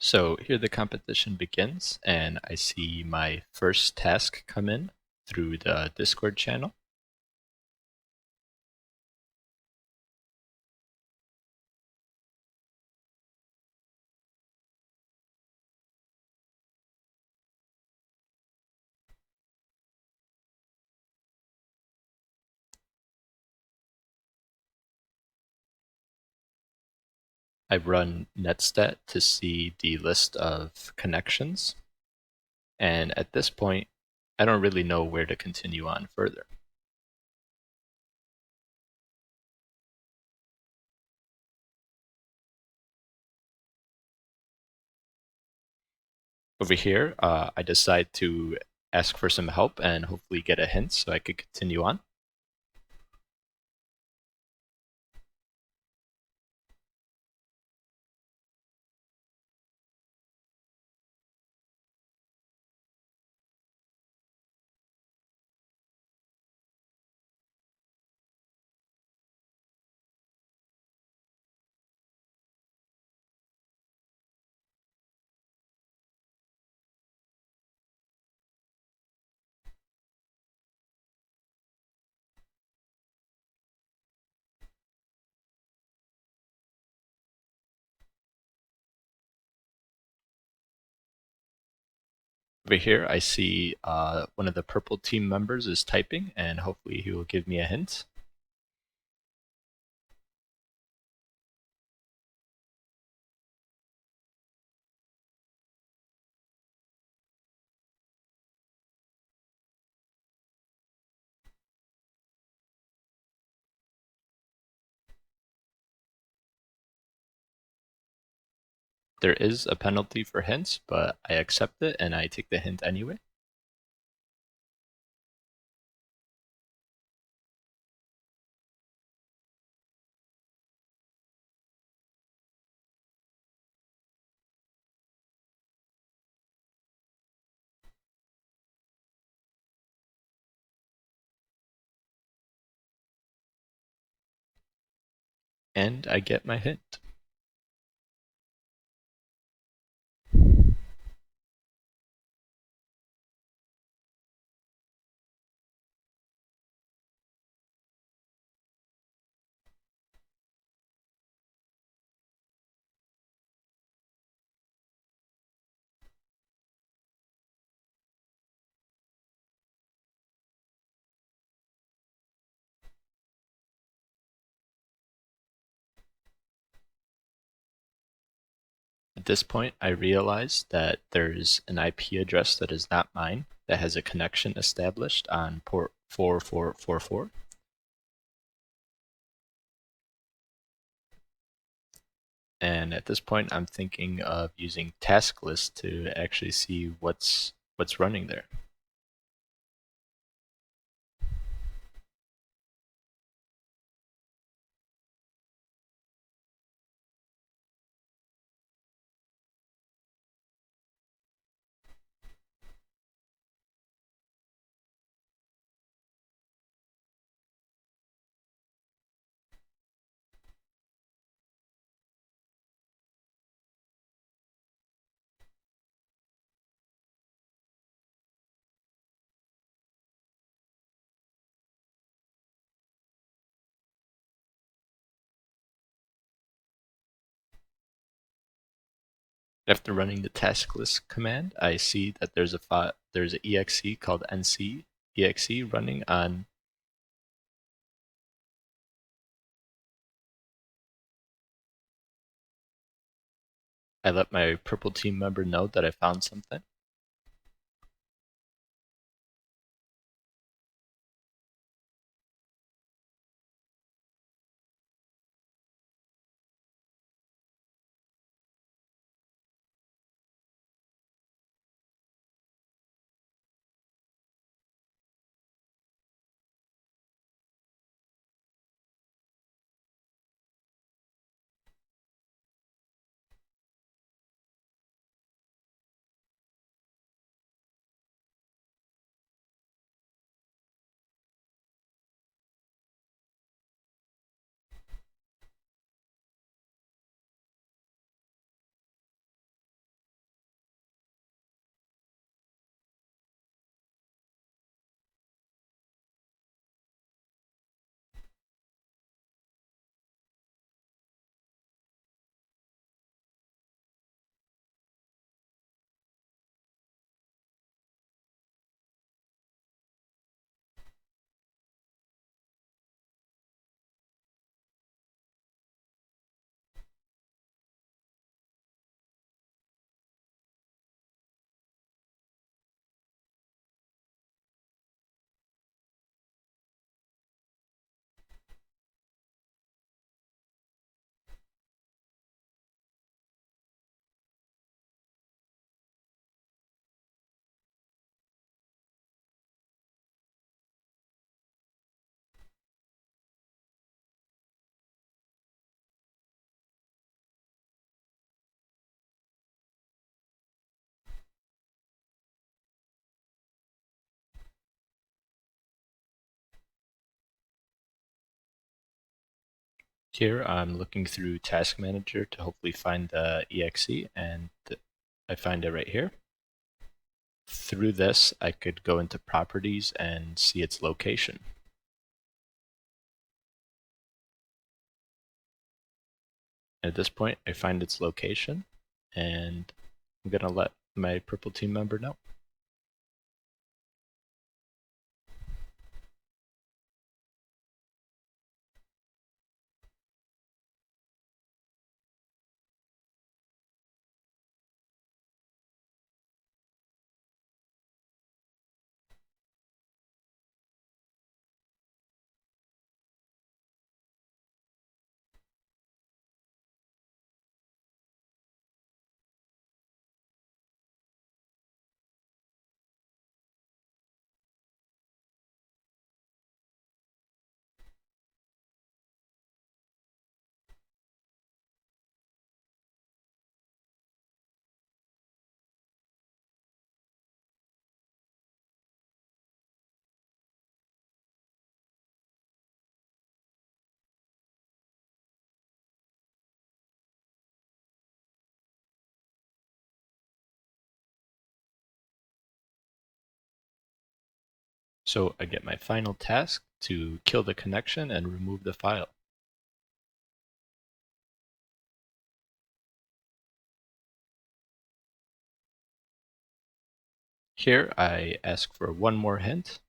So here the competition begins, and I see my first task come in through the Discord channel. I run netstat to see the list of connections, and at this point, I don't really know where to continue on further. Over here, I decide to ask for some help and hopefully get a hint so I could continue on. Over here, I see one of the purple team members is typing, and hopefully he will give me a hint. There is a penalty for hints, but I accept it and I take the hint anyway. And I get my hint. At this point, I realize that there's an IP address that is not mine that has a connection established on port 4444. And at this point, I'm thinking of using task list to actually see what's running there. After running the task list command, I see that there's an exe called nc exe running on. I let my purple team member know that I found something. Here I'm looking through Task Manager to hopefully find the exe, and I find it right here. Through this, I could go into properties and see its location. At this point, I find its location, and I'm gonna let my purple team member know. So I get my final task to kill the connection and remove the file. Here I ask for one more hint.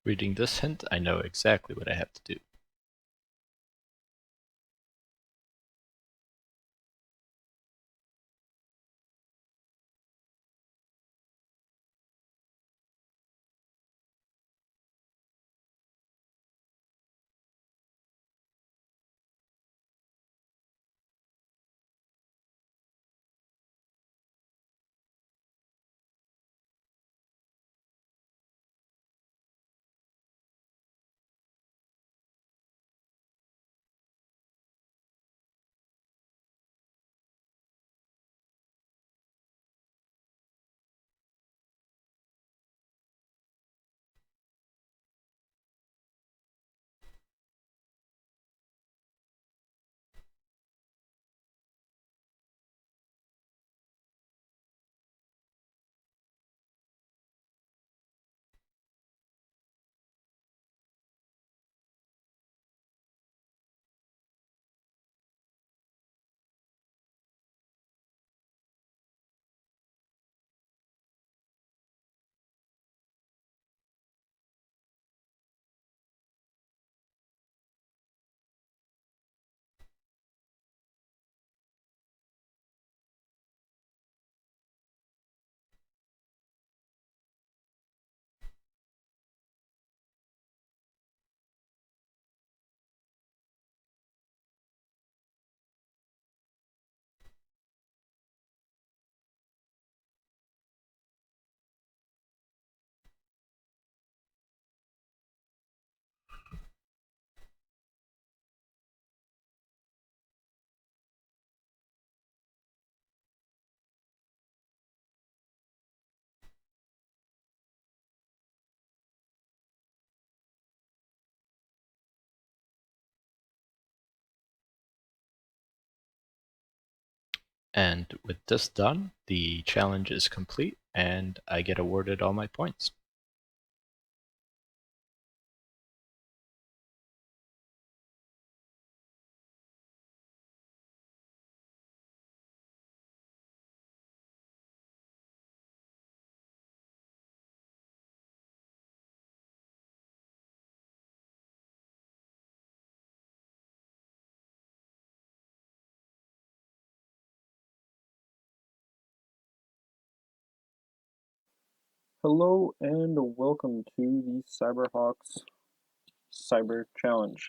Reading this hint, I know exactly what I have to do. And with this done, the challenge is complete and I get awarded all my points. Hello and welcome to the CyberHawks Cyber Challenge.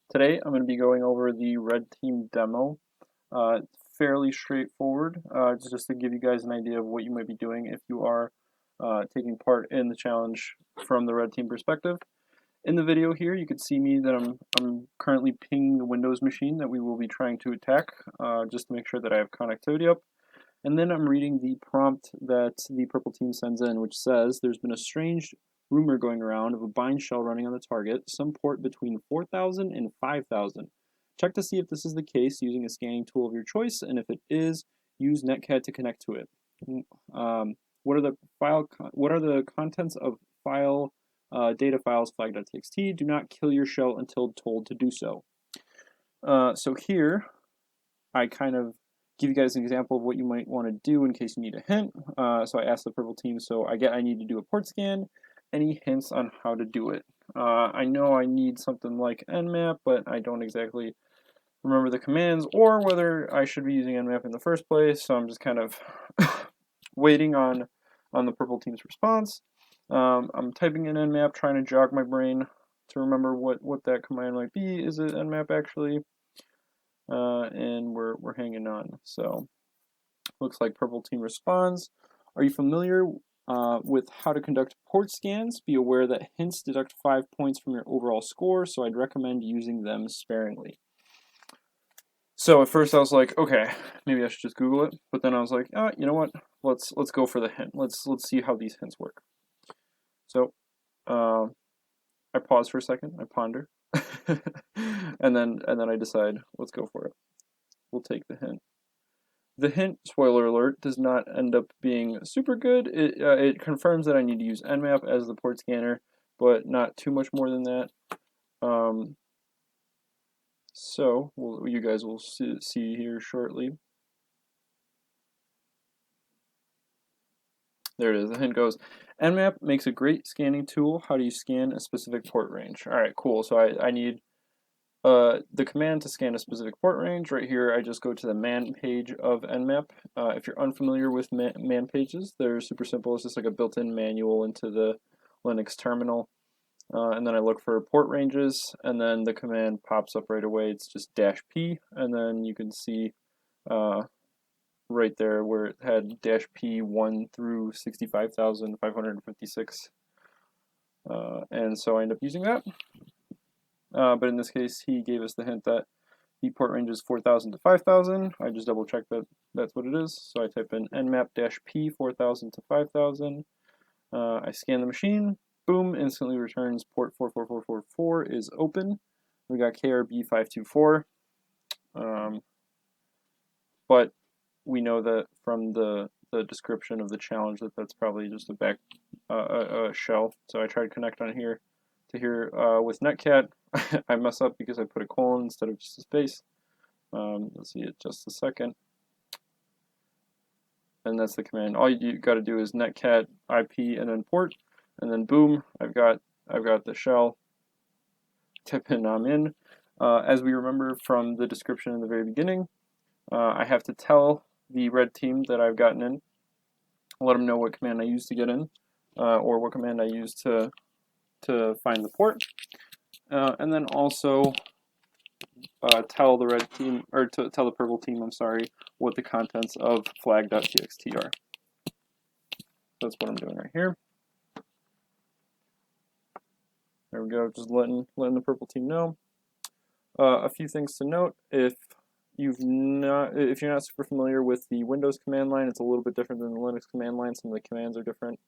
Today I'm going to be going over the Red Team demo. It's fairly straightforward, just to give you guys an idea of what you might be doing if you are taking part in the challenge from the Red Team perspective. In the video here, you can see me that I'm currently pinging the Windows machine that we will be trying to attack, just to make sure that I have connectivity up. And then I'm reading the prompt that the purple team sends in, which says there's been a strange rumor going around of a bind shell running on the target, some port between 4,000 and 5,000. Check to see if this is the case using a scanning tool of your choice, and if it is, use Netcat to connect to it. What are the contents of file data files flag.txt? Do not kill your shell until told to do so. So here, I kind of give you guys an example of what you might want to do in case you need a hint. So I asked the purple team, so I need to do a port scan. Any hints on how to do it? I know I need something like nmap, but I don't exactly remember the commands or whether I should be using nmap in the first place. So I'm just kind of waiting on the purple team's response. I'm typing in nmap, trying to jog my brain to remember what that command might be. Is it nmap actually? And we're hanging on. So looks like purple team responds. Are you familiar with how to conduct port scans? Be aware that hints deduct 5 points from your overall score, so I'd recommend using them sparingly. So at first I was like, okay, maybe I should just Google it. But then I was like, you know what? Let's go for the hint. Let's see how these hints work. So I pause for a second. I ponder, and then I decide, let's go for it. We'll take the hint. The hint, spoiler alert, does not end up being super good. It confirms that I need to use nmap as the port scanner, but not too much more than that. So you guys will see here shortly. There it is. The hint goes, nmap makes a great scanning tool. How do you scan a specific port range? All right, cool. So I need the command to scan a specific port range. Right here, I just go to the man page of nmap. If you're unfamiliar with man pages, they're super simple. It's just like a built-in manual into the Linux terminal. And then I look for port ranges, and then the command pops up right away. It's just -p, and then you can see right there where it had -p1 through 65,556. And so I end up using that. But in this case, he gave us the hint that the port range is 4,000 to 5,000. I just double check that that's what it is. So I type in nmap-p 4,000 to 5,000. I scan the machine. Boom, instantly returns port 44444 is open. We got KRB524. But we know that from the description of the challenge that that's probably just a back shell. So I tried to connect on here to here with Netcat. I mess up because I put a colon instead of just a space. Let's see it just a second. And that's the command. All you got to do is netcat IP and then port, and then boom, I've got the shell. Type in I'm in. As we remember from the description in the very beginning, I have to tell the red team that I've gotten in. Let them know what command I used to get in, or what command I used to find the port, and then also tell the red team, or to tell the purple team, I'm sorry, what the contents of flag.txt are. That's what I'm doing right here. There we go, just letting the purple team know. A few things to note: if you're not super familiar with the Windows command line, it's a little bit different than the Linux command line. Some of the commands are different.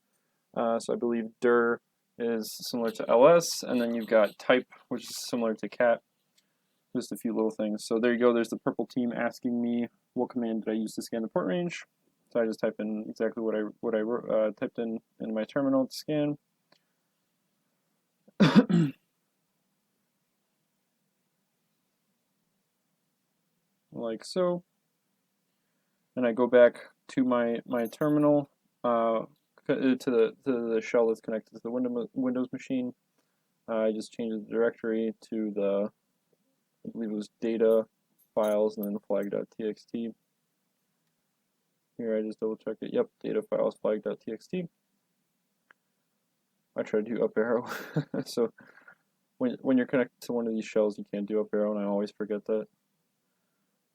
So I believe dir is similar to ls, and then you've got type, which is similar to cat. Just a few little things. So there you go. There's the purple team asking me what command did I use to scan the port range. So I just type in exactly what I typed in my terminal to scan. Like so. And I go back to my terminal to the shell that's connected to the Windows machine. I just changed the directory to the, I believe it was data files and then flag.txt. Here I just double check it. Yep, data files flag.txt. I try to do up arrow. So when you're connected to one of these shells, you can't do up arrow, and I always forget that.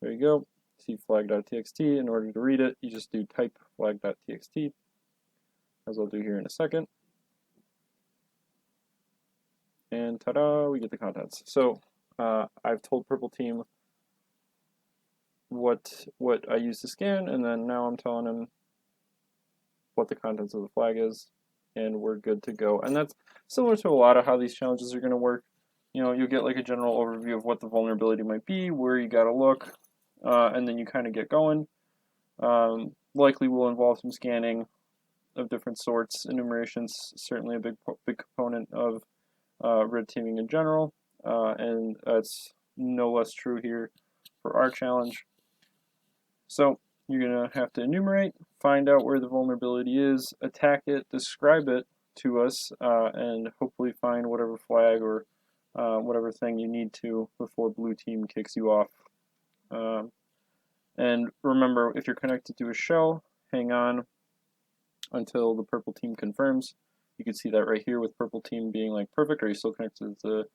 There you go. See flag.txt. In order to read it, you just do type flag.txt, as I'll do here in a second. And ta-da, we get the contents. So I've told Purple Team what I used to scan, and then now I'm telling him what the contents of the flag is, and we're good to go. And that's similar to a lot of how these challenges are going to work. You know, you'll get like a general overview of what the vulnerability might be, where you got to look, and then you kind of get going. Likely will involve some scanning of different sorts. Enumeration's certainly a big component of red teaming in general, and that's no less true here for our challenge. So you're going to have to enumerate, find out where the vulnerability is, attack it, describe it to us, and hopefully find whatever flag or whatever thing you need to before blue team kicks you off. And remember, if you're connected to a shell, hang on until the purple team confirms. You can see that right here with purple team being like, perfect, are you still connected to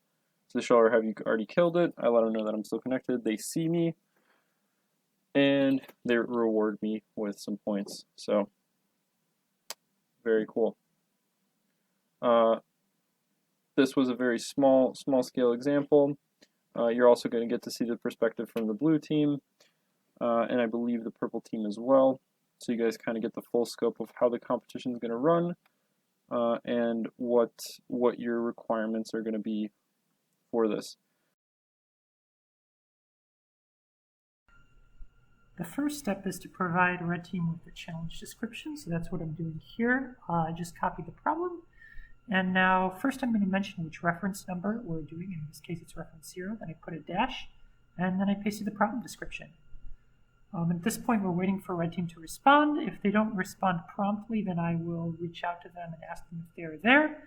the shell, or have you already killed it? I let them know that I'm still connected. They see me, and they reward me with some points. So very cool. This was a very small scale example. You're also going to get to see the perspective from the blue team, and I believe the purple team as well. So you guys kind of get the full scope of how the competition is going to run, and what your requirements are going to be for this. The first step is to provide red team with the challenge description, so that's what I'm doing here. I just copied the problem, and now first I'm going to mention which reference number we're doing. In this case it's reference 0, then I put a dash, and then I pasted the problem description. At this point we're waiting for red team to respond. If they don't respond promptly, then I will reach out to them and ask them if they're there.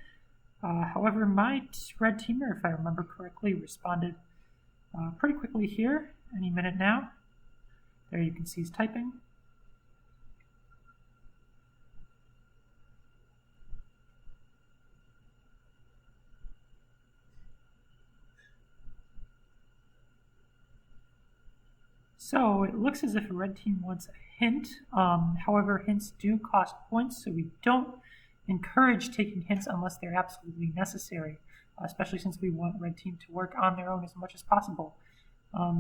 However, my red teamer, if I remember correctly, responded pretty quickly here, any minute now. There you can see he's typing. So it looks as if a red team wants a hint. However, hints do cost points, so we don't encourage taking hints unless they're absolutely necessary, especially since we want red team to work on their own as much as possible.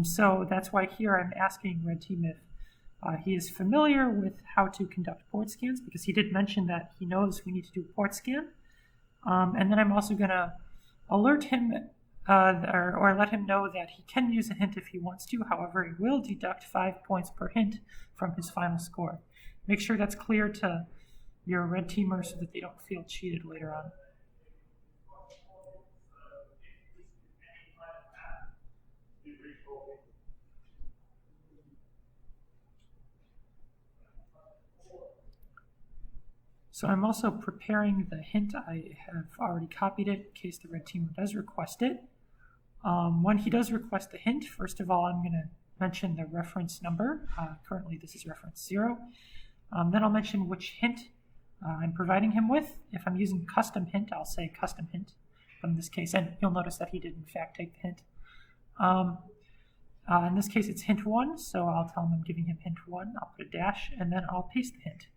So that's why here I'm asking red team if he is familiar with how to conduct port scans, because he did mention that he knows we need to do a port scan. And then I'm also going to alert him or let him know that he can use a hint if he wants to. However, he will deduct 5 points per hint from his final score. Make sure that's clear to your red teamer so that they don't feel cheated later on. So I'm also preparing the hint. I have already copied it in case the red team does request it. When he does request the hint, first of all, I'm going to mention the reference number. Currently, this is reference 0. Then I'll mention which hint I'm providing him with. If I'm using custom hint, I'll say custom hint. But in this case, and you'll notice that he did in fact take the hint. In this case, it's hint 1, so I'll tell him I'm giving him hint 1. I'll put a dash, and then I'll paste the hint.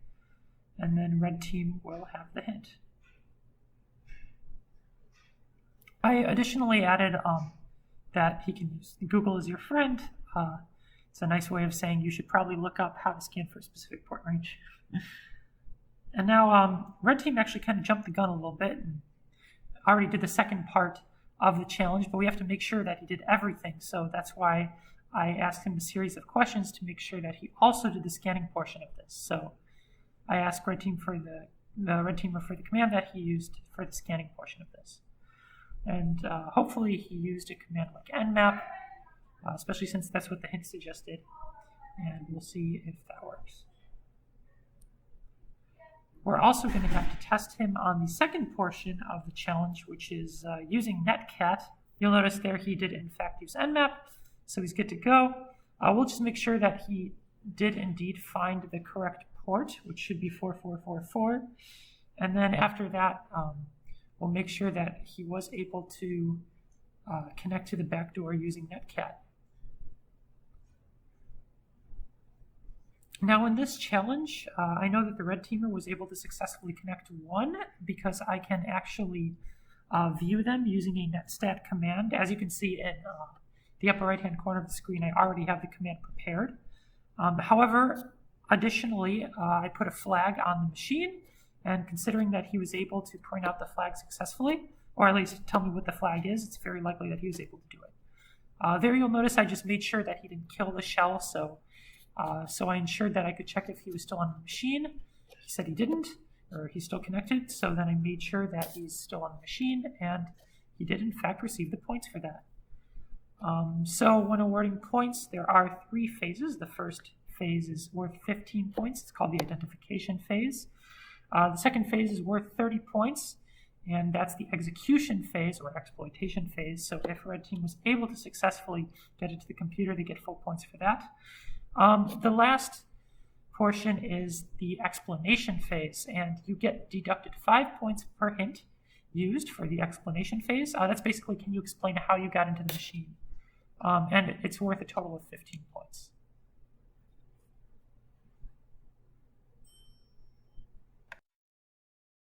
And then red team will have the hint. I additionally added that he can use Google as your friend. It's a nice way of saying you should probably look up how to scan for a specific port range. And now red team actually kind of jumped the gun a little bit and already did the second part of the challenge, but we have to make sure that he did everything. So that's why I asked him a series of questions to make sure that he also did the scanning portion of this. So I asked red team for the red teamer for the command that he used for the scanning portion of this. And hopefully he used a command like nmap, especially since that's what the hint suggested. And we'll see if that works. We're also going to have to test him on the second portion of the challenge, which is using netcat. You'll notice there he did in fact use nmap, so he's good to go. We'll just make sure that he did indeed find the correct port, which should be 4444. And then after that, we'll make sure that he was able to connect to the backdoor using netcat. Now in this challenge, I know that the red teamer was able to successfully connect to one because I can actually view them using a netstat command. As you can see in the upper right-hand corner of the screen, I already have the command prepared. However, additionally, I put a flag on the machine, and considering that he was able to point out the flag successfully, or at least tell me what the flag is, it's very likely that he was able to do it. There you'll notice I just made sure that he didn't kill the shell, so I ensured that I could check if he was still on the machine. He said he didn't, or he's still connected, so then I made sure that he's still on the machine, and he did in fact receive the points for that. So when awarding points, there are 3 phases. The first phase is worth 15 points. It's called the identification phase. The second phase is worth 30 points, and that's the execution phase or exploitation phase. So if red team was able to successfully get it to the computer, they get full points for that. The last portion is the explanation phase, and you get deducted 5 points per hint used for the explanation phase. That's basically, can you explain how you got into the machine? And it's worth a total of 15 points.